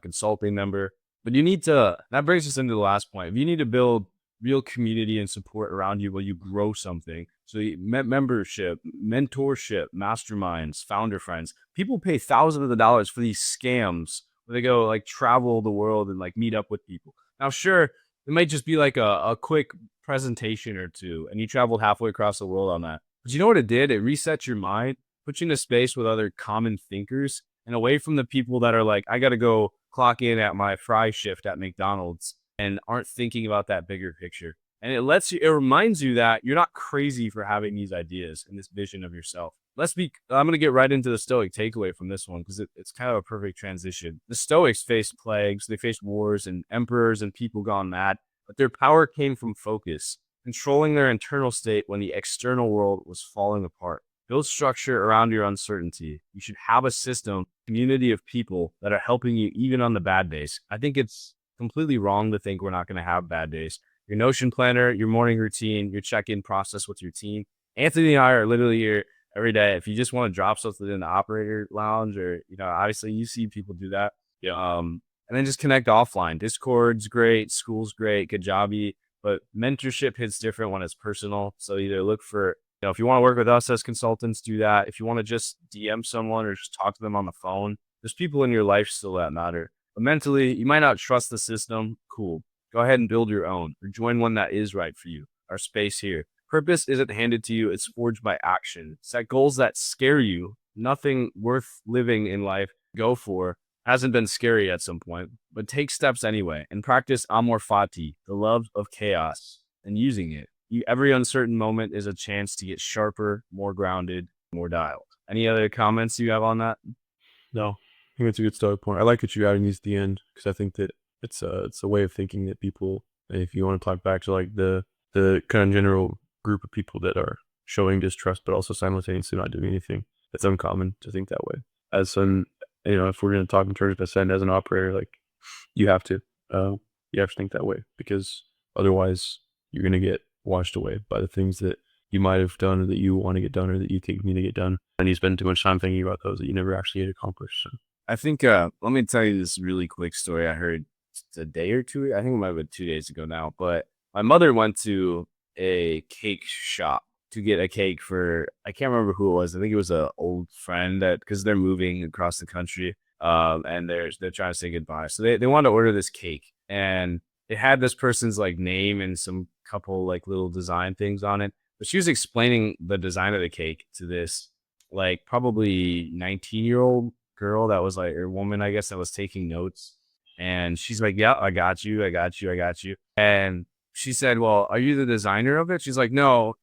consulting member. But that brings us into the last point. You need to build real community and support around you while you grow something. So membership, mentorship, masterminds, founder friends. People pay thousands of dollars for these scams where they go like travel the world and like meet up with people. Now, sure, it might just be like a quick presentation or two, and you traveled halfway across the world on that. But you know what it did? It resets your mind, puts you in a space with other common thinkers and away from the people that are like, I got to go clock in at my fry shift at McDonald's and aren't thinking about that bigger picture. And it reminds you that you're not crazy for having these ideas and this vision of yourself. I'm going to get right into the Stoic takeaway from this one because it's kind of a perfect transition. The Stoics faced plagues, they faced wars and emperors and people gone mad, but their power came from focus, controlling their internal state when the external world was falling apart. Build structure around your uncertainty. You should have a system, community of people that are helping you even on the bad days. I think it's completely wrong to think we're not going to have bad days. Your Notion planner, your morning routine, your check-in process with your team. Anthony and I are literally here every day. If you just want to drop something in the operator lounge, or obviously you see people do that. Yeah. And then just connect offline. Discord's great, school's great, Kajabi, but mentorship hits different when it's personal. So either look for, if you want to work with us as consultants, do that. If you want to just DM someone or just talk to them on the phone, there's people in your life still that matter. But mentally, you might not trust the system. Cool. Go ahead and build your own or join one that is right for you. Our space here. Purpose isn't handed to you. It's forged by action. Set goals that scare you. Nothing worth living in life go for hasn't been scary at some point, but take steps anyway and practice amor fati, the love of chaos, and using it. Every uncertain moment is a chance to get sharper, more grounded, more dialed. Any other comments you have on that? No, I think that's a good start point. I like that you adding these at the end because I think that it's a way of thinking that people, if you want to talk back to like the kind of general group of people that are showing distrust but also simultaneously not doing anything, it's uncommon to think that way. As some, if we're going to talk in terms of ascend as an operator, like you have to think that way because otherwise you're going to get washed away by the things that you might have done or that you want to get done or that you think need to get done. And you spend too much time thinking about those that you never actually get accomplished. So. I think, let me tell you this really quick story I heard a day or two. I think it might have been 2 days ago now, but my mother went to a cake shop to get a cake for, I can't remember who it was. I think it was an old friend because they're moving across the country. And they're trying to say goodbye. So they wanted to order this cake, and it had this person's like name and some couple like little design things on it. But she was explaining the design of the cake to this like probably 19-year-old girl that was like, or woman, I guess, that was taking notes. And she's like, yeah, I got you. And she said, well, are you the designer of it? She's like, no,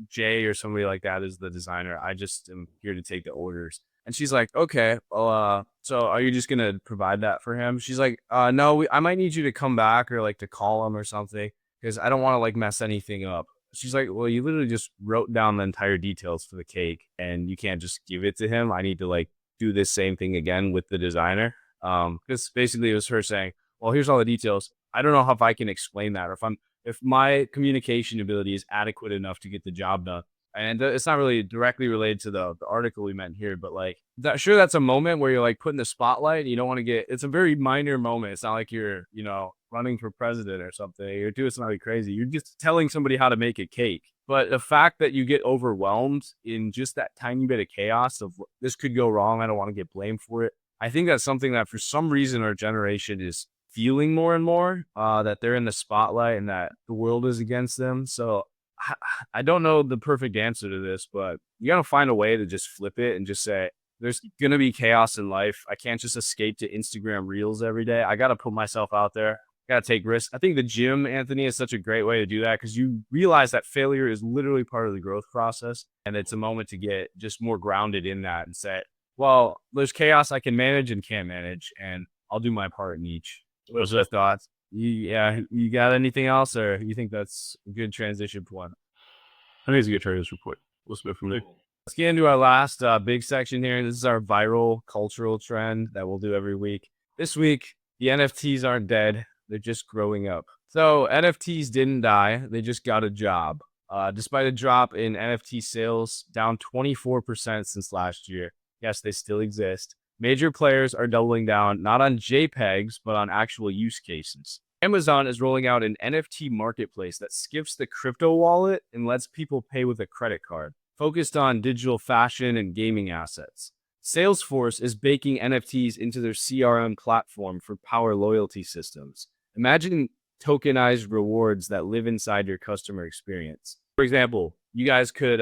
Jay or somebody like that is the designer. I just am here to take the orders. And she's like, okay, well, so are you just gonna provide that for him? She's like, no, I might need you to come back or like to call him or something because I don't want to like mess anything up. She's like, well, you literally just wrote down the entire details for the cake and you can't just give it to him. I need to like do this same thing again with the designer. Because basically it was her saying, well, here's all the details. I don't know if I can explain that or if my communication ability is adequate enough to get the job done. And it's not really directly related to the article we meant here, but like that, sure, that's a moment where you're like put in the spotlight. And you don't want to get. It's a very minor moment. It's not like you're running for president or something. You're doing something crazy. You're just telling somebody how to make a cake. But the fact that you get overwhelmed in just that tiny bit of chaos of this could go wrong, I don't want to get blamed for it. I think that's something that for some reason our generation is feeling more and more, that they're in the spotlight and that the world is against them. So I don't know the perfect answer to this, but you got to find a way to just flip it and just say, there's going to be chaos in life. I can't just escape to Instagram reels every day. I got to put myself out there. Got to take risks. I think the gym, Anthony, is such a great way to do that because you realize that failure is literally part of the growth process. And it's a moment to get just more grounded in that and say, well, there's chaos I can manage and can't manage, and I'll do my part in each. What's your thoughts? You got anything else, or you think that's a good transition point? I think it's a good transition point. We'll split from there. Let's get into our last big section here. This is our viral cultural trend that we'll do every week. This week, the NFTs aren't dead. They're just growing up. So NFTs didn't die. They just got a job. Despite a drop in NFT sales, down 24% since last year. Yes, they still exist. Major players are doubling down not on JPEGs, but on actual use cases. Amazon is rolling out an NFT marketplace that skips the crypto wallet and lets people pay with a credit card, focused on digital fashion and gaming assets. Salesforce is baking NFTs into their CRM platform for power loyalty systems. Imagine tokenized rewards that live inside your customer experience. For example, you guys could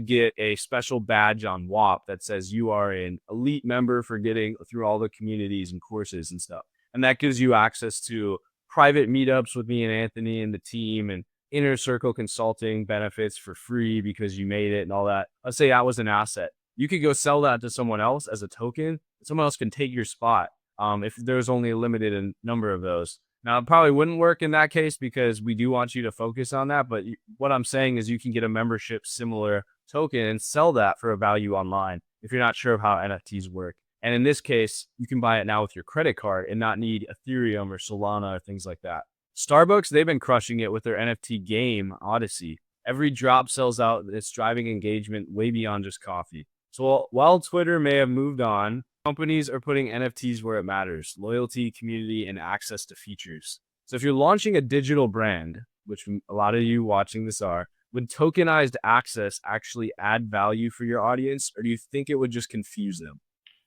get a special badge on Whop that says you are an elite member for getting through all the communities and courses and stuff. And that gives you access to private meetups with me and Anthony and the team and inner circle consulting benefits for free because you made it and all that. Let's say that was an asset. You could go sell that to someone else as a token. Someone else can take your spot if there's only a limited number of those. Now, it probably wouldn't work in that case because we do want you to focus on that. But what I'm saying is you can get a membership similar token and sell that for a value online if you're not sure of how NFTs work. And in this case, you can buy it now with your credit card and not need Ethereum or Solana or things like that. Starbucks, they've been crushing it with their NFT game, Odyssey. Every drop sells out. It's driving engagement way beyond just coffee. So while Twitter may have moved on, companies are putting NFTs where it matters: loyalty, community, and access to features. So if you're launching a digital brand, which a lot of you watching this are, would tokenized access actually add value for your audience, or do you think it would just confuse them?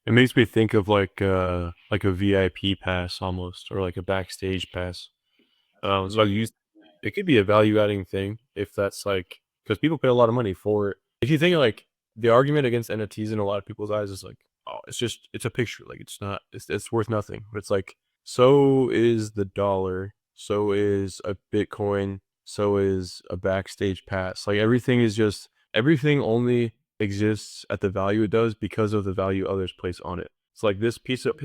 It makes me think of like a VIP pass almost, or like a backstage pass. So it could be a value adding thing if that's like, because people pay a lot of money for it. If you think like the argument against NFTs in a lot of people's eyes is like, oh, it's a picture, like it's worth nothing. But it's like, so is the dollar, so is a Bitcoin, so is a backstage pass. Like everything only exists at the value it does because of the value others place on it. It's like this piece of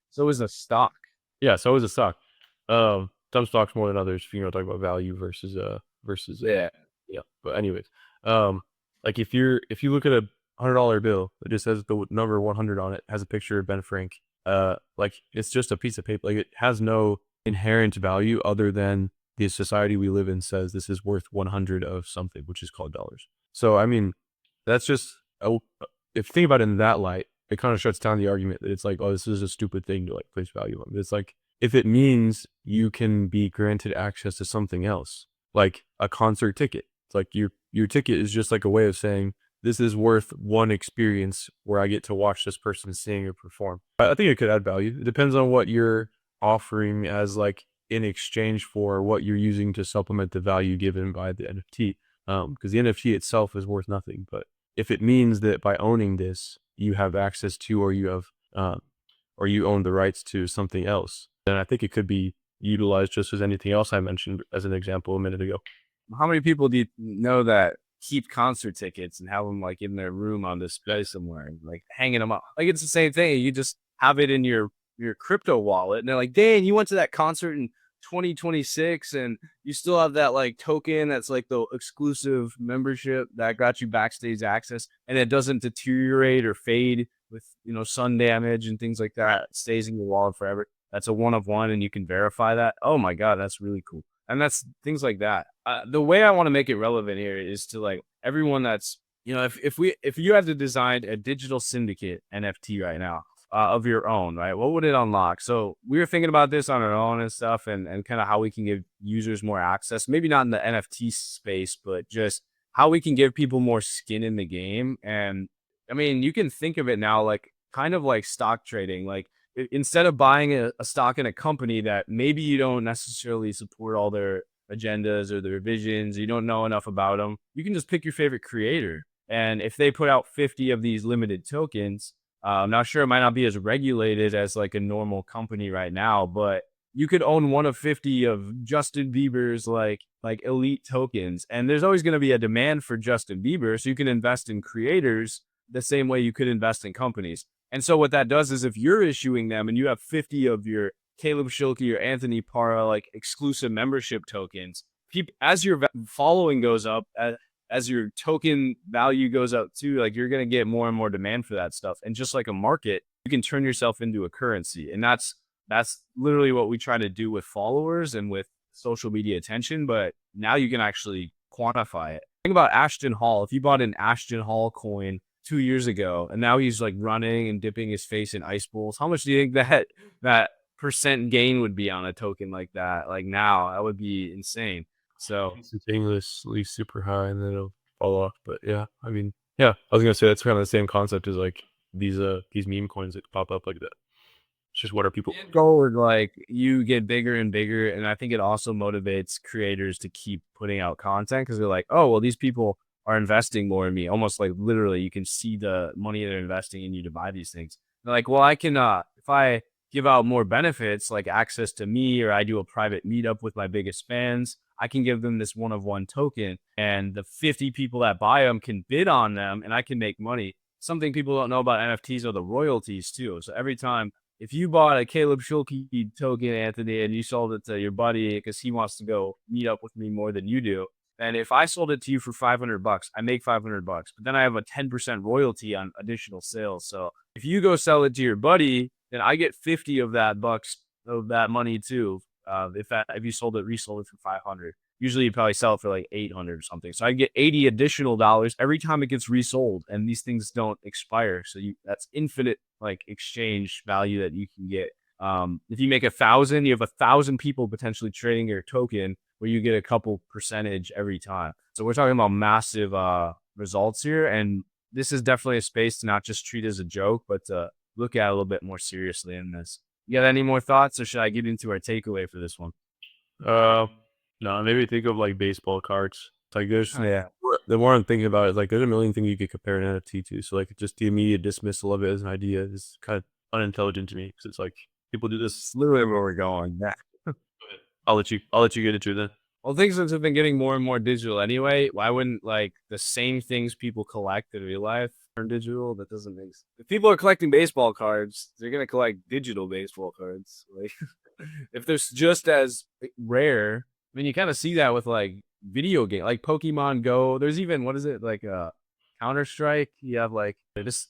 So is a stock. yeah, so is a stock. Some stocks more than others. If you know, talking about value versus Yeah. yeah. But anyways, like if you look at a $100 bill that just has the number 100 on it, has a picture of Ben Frank. Like it's just a piece of paper. Like it has no inherent value other than the society we live in says this is worth 100 of something, which is called dollars. So I mean, that's just if you think about it in that light, it kind of shuts down the argument that it's like, oh, this is a stupid thing to like place value on. But it's like, if it means you can be granted access to something else, like a concert ticket, it's like your ticket is just like a way of saying this is worth one experience where I get to watch this person sing or perform. I think it could add value. It depends on what you're offering as like in exchange for what you're using to supplement the value given by the NFT. Because the NFT itself is worth nothing. But if it means that by owning this, you have access to, or you have, or you own the rights to something else, then I think it could be utilized just as anything else I mentioned as an example a minute ago. How many people do you know that keep concert tickets and have them like in their room on display somewhere, and, like hanging them up? Like it's the same thing. You just have it in your crypto wallet, and they're like, "Dang, you went to that concert in 2026, and you still have that like token that's like the exclusive membership that got you backstage access, and it doesn't deteriorate or fade with sun damage and things like that. It stays in your wallet forever. That's a one of one, and you can verify that. Oh my god, that's really cool." And that's things like that. The way I want to make it relevant here is to like everyone that's if you had to design a digital syndicate NFT right now of your own, right? What would it unlock? So we were thinking about this on our own and stuff, and kind of how we can give users more access. Maybe not in the NFT space, but just how we can give people more skin in the game. And I mean, you can think of it now like kind of like stock trading, like instead of buying a stock in a company that maybe you don't necessarily support all their agendas or their visions, you don't know enough about them, you can just pick your favorite creator. And if they put out 50 of these limited tokens, I'm not sure, it might not be as regulated as like a normal company right now, but you could own one of 50 of Justin Bieber's like elite tokens. And there's always going to be a demand for Justin Bieber. So you can invest in creators the same way you could invest in companies. And so what that does is if you're issuing them and you have 50 of your Caleb Shilke or Anthony Parra like exclusive membership tokens, as your following goes up, as your token value goes up too, like you're going to get more and more demand for that stuff. And just like a market, you can turn yourself into a currency. And that's literally what we try to do with followers and with social media attention. But now you can actually quantify it. Think about Ashton Hall. If you bought an Ashton Hall coin 2 years ago, and now he's like running and dipping his face in ice bowls. How much do you think that percent gain would be on a token like that? Like now, that would be insane. So Instantaneously super high and then it'll fall off. But yeah, I mean, yeah, I was gonna say that's kind of the same concept as like these meme coins that pop up like that. It's just what are people forward, like you get bigger and bigger, and I think it also motivates creators to keep putting out content because they're like, oh well, these people are investing more in me. Almost like literally, you can see the money they're investing in you to buy these things. They're like, well, I can if I give out more benefits like access to me, or I do a private meetup with my biggest fans, I can give them this one of one token, and the 50 people that buy them can bid on them, and I can make money. Something people don't know about NFTs are the royalties too. So every time if you bought a Caleb Shulke token, Anthony, and you sold it to your buddy because he wants to go meet up with me more than you do, and if I sold it to you for $500, I make $500, but then I have a 10% royalty on additional sales. So if you go sell it to your buddy, then I get 50 of that bucks of that money too. If you resold it for 500, usually you probably sell it for like 800 or something. So I get 80 additional dollars every time it gets resold, and these things don't expire. So that's infinite like exchange value that you can get. If you make 1,000, you have 1,000 people potentially trading your token where you get a couple percentage every time. So we're talking about massive results here. And this is definitely a space to not just treat as a joke, but to look at a little bit more seriously in this. You got any more thoughts, or should I get into our takeaway for this one? No, maybe think of like baseball cards. It's like there's Yeah. the more I'm thinking about it, like there's a million things you could compare an NFT to. So like just the immediate dismissal of it as an idea is kind of unintelligent to me because it's like people do this. It's literally where we're going. Yeah. I'll let you get into it then. Well, things have been getting more and more digital anyway. Why wouldn't like the same things people collect in real life turn digital? That doesn't make sense. If people are collecting baseball cards, they're gonna collect digital baseball cards. Like if they're just as rare, I mean, you kind of see that with like video game, like Pokemon Go. There's even what is it like Counter Strike? You have like this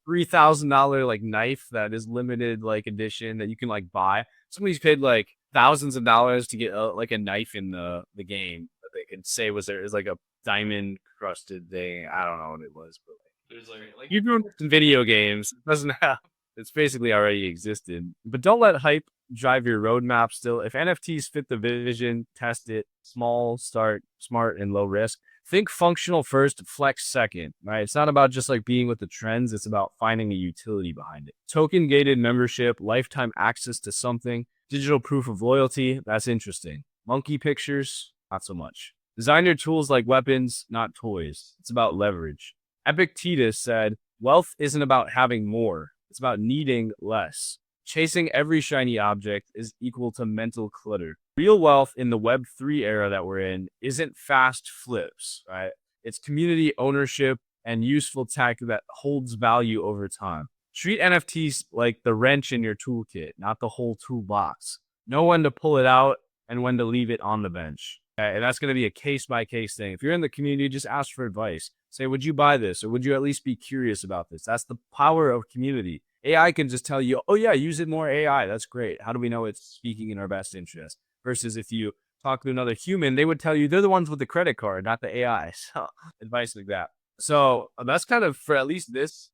$3,000 like knife that is limited like edition that you can like buy. Somebody's paid like thousands of dollars to get like a knife in the game that they could say was there is like a diamond crusted thing. I don't know what it was, but like there's like you're doing this in video games. It doesn't have. It's basically already existed. But don't let hype drive your roadmap still. If NFTs fit the vision, test it. Small, start, smart, and low risk. Think functional first, flex second, right? It's not about just like being with the trends. It's about finding a utility behind it. Token gated membership, lifetime access to something, digital proof of loyalty. That's interesting. Monkey pictures, not so much. Design your tools like weapons, not toys. It's about leverage. Epictetus said, wealth isn't about having more. It's about needing less. Chasing every shiny object is equal to mental clutter. Real wealth in the Web3 era that we're in isn't fast flips, right? It's community ownership and useful tech that holds value over time. Treat NFTs like the wrench in your toolkit, not the whole toolbox. Know when to pull it out and when to leave it on the bench. Okay? And that's going to be a case by case thing. If you're in the community, just ask for advice. Say, would you buy this? Or would you at least be curious about this? That's the power of community. AI can just tell you, oh, yeah, use it more AI. That's great. How do we know it's speaking in our best interest? Versus if you talk to another human, they would tell you they're the ones with the credit card, not the AI. So advice like that. So that's kind of for at least this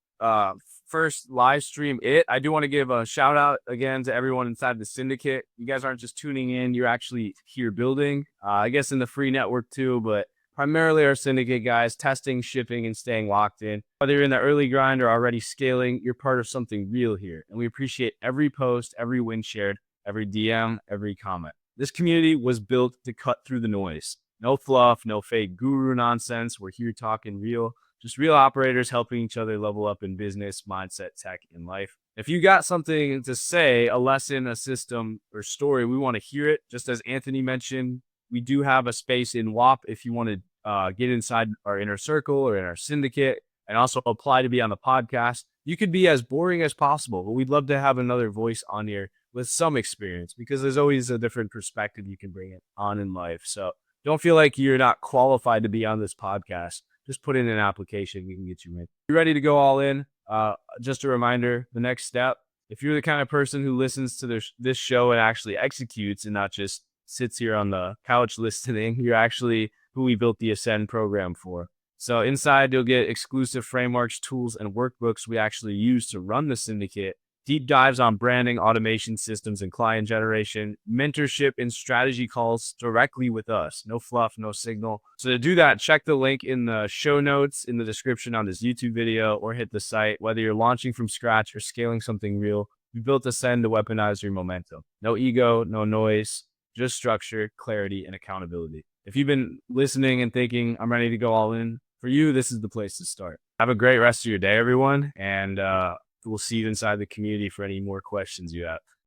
first live stream. I do want to give a shout out again to everyone inside the Syndicate. You guys aren't just tuning in, you're actually here building. I guess in the free network too, but primarily our Syndicate guys, testing, shipping, and staying locked in. Whether you're in the early grind or already scaling, you're part of something real here. And we appreciate every post, every win shared, every DM, every comment. This community was built to cut through the noise. No fluff, no fake guru nonsense. We're here talking real, just real operators helping each other level up in business, mindset, tech, and life. If you got something to say, a lesson, a system, or story, we want to hear it. Just as Anthony mentioned, we do have a space in Whop if you want to get inside our inner circle or in our syndicate and also apply to be on the podcast. You could be as boring as possible, but we'd love to have another voice on here with some experience because there's always a different perspective you can bring it on in life. So don't feel like you're not qualified to be on this podcast. Just put in an application. We can get you in. You ready to go all in? Just a reminder, the next step, if you're the kind of person who listens to this show and actually executes and not just sits here on the couch listening, you're actually who we built the Ascend program for. So inside, you'll get exclusive frameworks, tools, and workbooks we actually use to run the syndicate, deep dives on branding, automation systems, and client generation, mentorship and strategy calls directly with us. No fluff, no signal. So to do that, check the link in the show notes in the description on this YouTube video or hit the site. Whether you're launching from scratch or scaling something real, we built Ascend to weaponize your momentum. No ego, no noise, just structure, clarity, and accountability. If you've been listening and thinking, I'm ready to go all in, for you, this is the place to start. Have a great rest of your day, everyone. And we'll see you inside the community for any more questions you have.